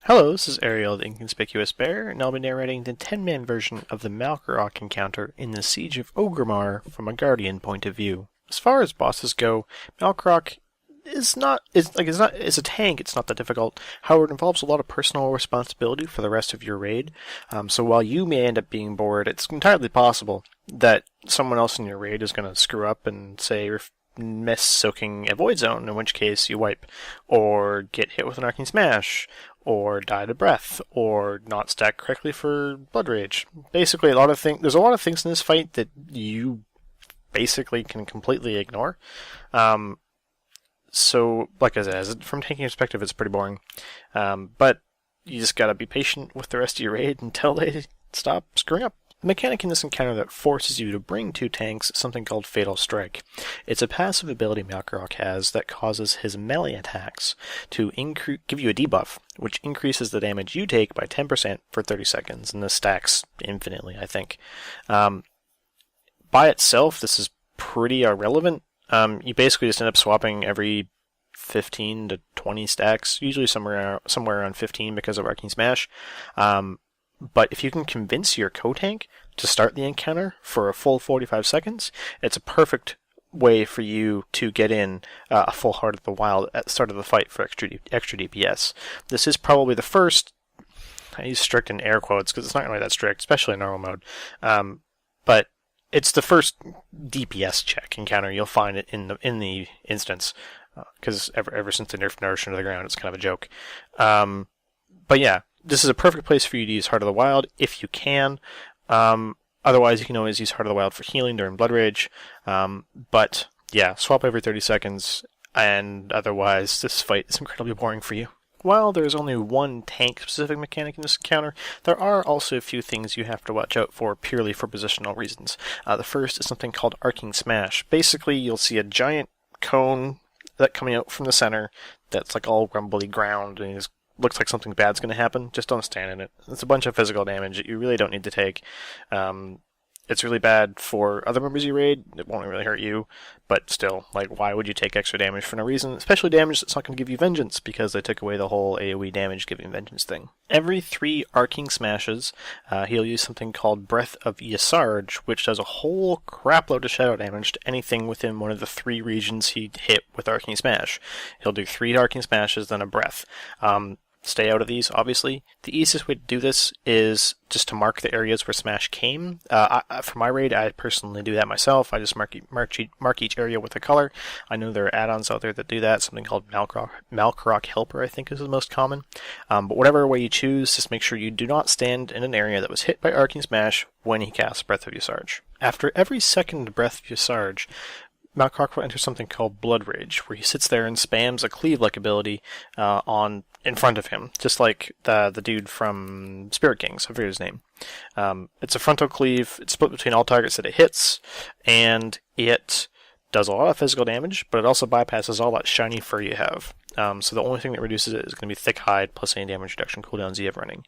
Hello, this is Arielle, the Inconspicuous Bear, and I'll be narrating the 10-man version of the Malkorok encounter in the Siege of Orgrimmar from a Guardian point of view. As far as bosses go, Malkorok it's a tank, it's not that difficult. However, it involves a lot of personal responsibility for the rest of your raid. So while you may end up being bored, it's entirely possible that someone else in your raid is going to screw up and say miss soaking a void zone, in which case you wipe, or get hit with an Arcane Smash, or die to breath, or not stack correctly for Bloodrage. Basically, there's a lot of things in this fight that you basically can completely ignore. So, like I said, from taking perspective, it's pretty boring. But you just gotta be patient with the rest of your raid until they stop screwing up. The mechanic in this encounter that forces you to bring two tanks is something called Fatal Strike. It's a passive ability Malkorok has that causes his melee attacks to give you a debuff, which increases the damage you take by 10% for 30 seconds, and this stacks infinitely, I think. By itself, this is pretty irrelevant. You basically just end up swapping every 15 to 20 stacks, usually somewhere around 15 because of Arcane Smash. But if you can convince your co-tank to start the encounter for a full 45 seconds, it's a perfect way for you to get in a full Heart of the Wild at the start of the fight for extra DPS. This is probably the first, I use strict in air quotes because it's not really that strict, especially in normal mode, but it's the first DPS check encounter you'll find it in the instance, because ever since they nerfed Nourishment to the ground, it's kind of a joke. But yeah, this is a perfect place for you to use Heart of the Wild if you can. Otherwise, you can always use Heart of the Wild for healing during Bloodrage. But yeah, swap every 30 seconds, and otherwise, this fight is incredibly boring for you. While there is only one tank-specific mechanic in this encounter, there are also a few things you have to watch out for purely for positional reasons. The first is something called Arcane Smash. Basically, you'll see a giant cone coming out from the center that's like all rumbly ground, and it looks like something bad's going to happen. Just don't stand in it. It's a bunch of physical damage that you really don't need to take. It's really bad for other members you raid. It won't really hurt you, but still, why would you take extra damage for no reason? Especially damage that's not going to give you vengeance, because they took away the whole AoE damage giving vengeance thing. Every 3 Arcane Smashes, he'll use something called Breath of Yasarj, which does a whole crapload of shadow damage to anything within one of the 3 regions he hit with Arcane Smash. He'll do 3 Arcane Smashes, then a Breath. Stay out of these, obviously. The easiest way to do this is just to mark the areas where Smash came. For my raid, I personally do that myself. I just mark each area with a color. I know there are add-ons out there that do that. Something called Malkorok Helper, I think, is the most common. But whatever way you choose, just make sure you do not stand in an area that was hit by Arcane Smash when he casts Breath of Yasarj. After every second Breath of Yasarj, Malkorok will enter something called Bloodrage, where he sits there and spams a cleave-like ability in front of him, just like the dude from Spirit Kings, I forget his name. It's a frontal cleave, it's split between all targets that it hits, and it does a lot of physical damage, but it also bypasses all that shiny fur you have. So the only thing that reduces it is going to be Thick Hide plus any damage reduction cooldowns you have running.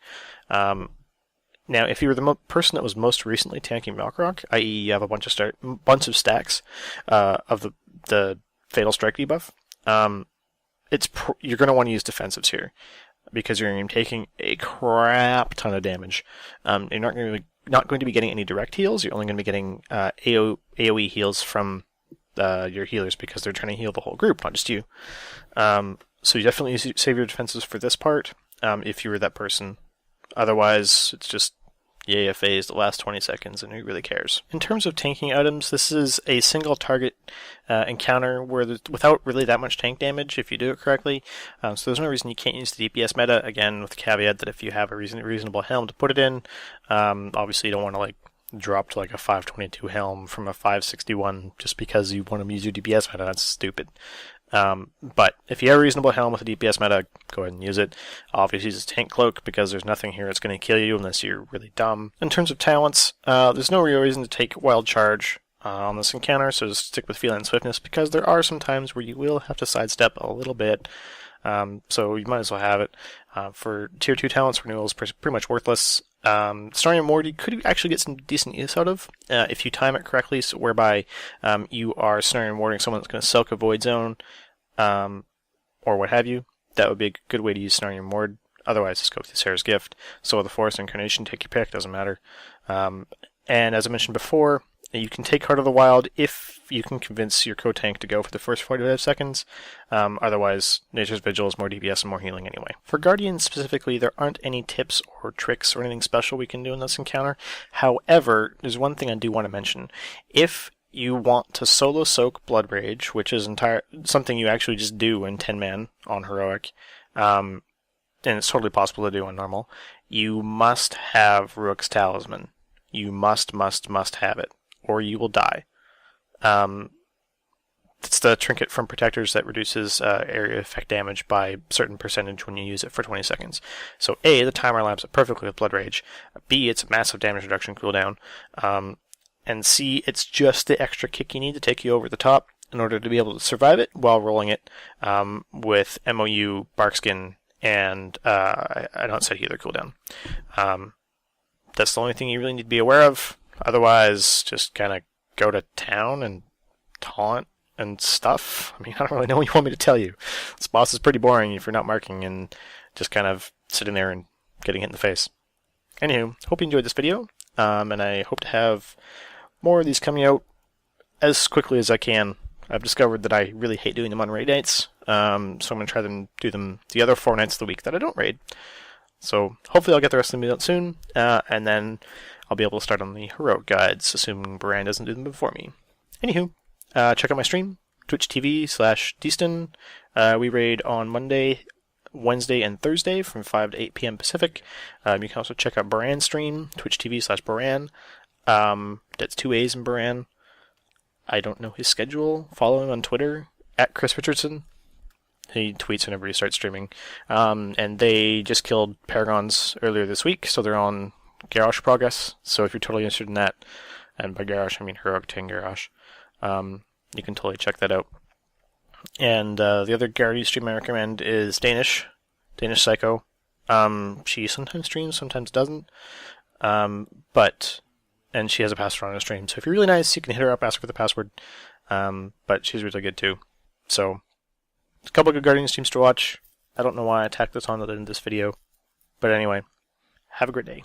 Now, if you were the person that was most recently tanking Malkorok, i.e. you have a bunch of stacks of the Fatal Strike debuff, you're going to want to use defensives here, because you're taking a crap ton of damage. You're not going to be getting any direct heals. You're only going to be getting AoE heals from your healers, because they're trying to heal the whole group, not just you. So you definitely save your defenses for this part, if you were that person. Otherwise, it's just yay, phase the last 20 seconds, and who really cares? In terms of tanking items, this is a single target encounter without really that much tank damage if you do it correctly. So there's no reason you can't use the DPS meta, again, with the caveat that if you have a reasonable helm to put it in, obviously you don't want to drop to a 522 helm from a 561 just because you want to use your DPS meta. That's stupid. But if you have a reasonable helm with a DPS meta, go ahead and use it. Obviously use a tank cloak, because there's nothing here that's going to kill you unless you're really dumb. In terms of talents, there's no real reason to take Wild Charge on this encounter, so just stick with Feline Swiftness, because there are some times where you will have to sidestep a little bit. So you might as well have it. For Tier 2 talents, Renewal is pretty much worthless. Starting at Mord, you could actually get some decent use out of if you time it correctly, so whereby you are snaring and warding someone that's going to soak a void zone, or what have you. That would be a good way to use Snaring and Ward. Otherwise, just go with Sarah's Gift. So the Forest Incarnation, take your pick, doesn't matter. And as I mentioned before, you can take Heart of the Wild if you can convince your co-tank to go for the first 45 seconds. Otherwise, Nature's Vigil is more DPS and more healing anyway. For Guardians specifically, there aren't any tips or tricks or anything special we can do in this encounter. However, there's one thing I do want to mention. If you want to solo soak Bloodrage, which is something you actually just do in 10-man on Heroic, and it's totally possible to do on normal, you must have Ruak's Talisman. You must have it, or you will die. It's the trinket from Protectors that reduces area effect damage by a certain percentage when you use it for 20 seconds. So A, the timer lines up perfectly with Bloodrage. B, it's a massive damage reduction cooldown. And C, it's just the extra kick you need to take you over the top in order to be able to survive it while rolling it with MOU, Barkskin, and I don't set healer cooldown. That's the only thing you really need to be aware of. Otherwise, just kind of go to town and taunt and stuff. I mean, I don't really know what you want me to tell you. This boss is pretty boring if you're not marking and just kind of sitting there and getting hit in the face. Anywho, hope you enjoyed this video, and I hope to have more of these coming out as quickly as I can. I've discovered that I really hate doing them on raid nights, so I'm going to try to do them the other 4 nights of the week that I don't raid. So hopefully I'll get the rest of them out soon, and then I'll be able to start on the heroic guides, assuming Baran doesn't do them before me. Anywho, check out my stream, Twitch TV/Deaston. We raid on Monday, Wednesday, and Thursday from 5 to 8 p.m. Pacific. You can also check out Baran's stream, Twitch TV/Baran. That's 2 A's in Baran. I don't know his schedule. Follow him on Twitter, @ChrisRichardsson. He tweets whenever he starts streaming. And they just killed Paragons earlier this week, so they're on Garrosh progress. So if you're totally interested in that, and by Garrosh I mean Heroic 10 Garrosh, you can totally check that out. And the other Guardian stream I recommend is Danish Psycho. She sometimes streams, sometimes doesn't. And she has a password on her stream. So if you're really nice, you can hit her up, ask her for the password. But she's really good too. So a couple of good Guardian streams to watch. I don't know why I tacked this on other than this video. But anyway, have a great day.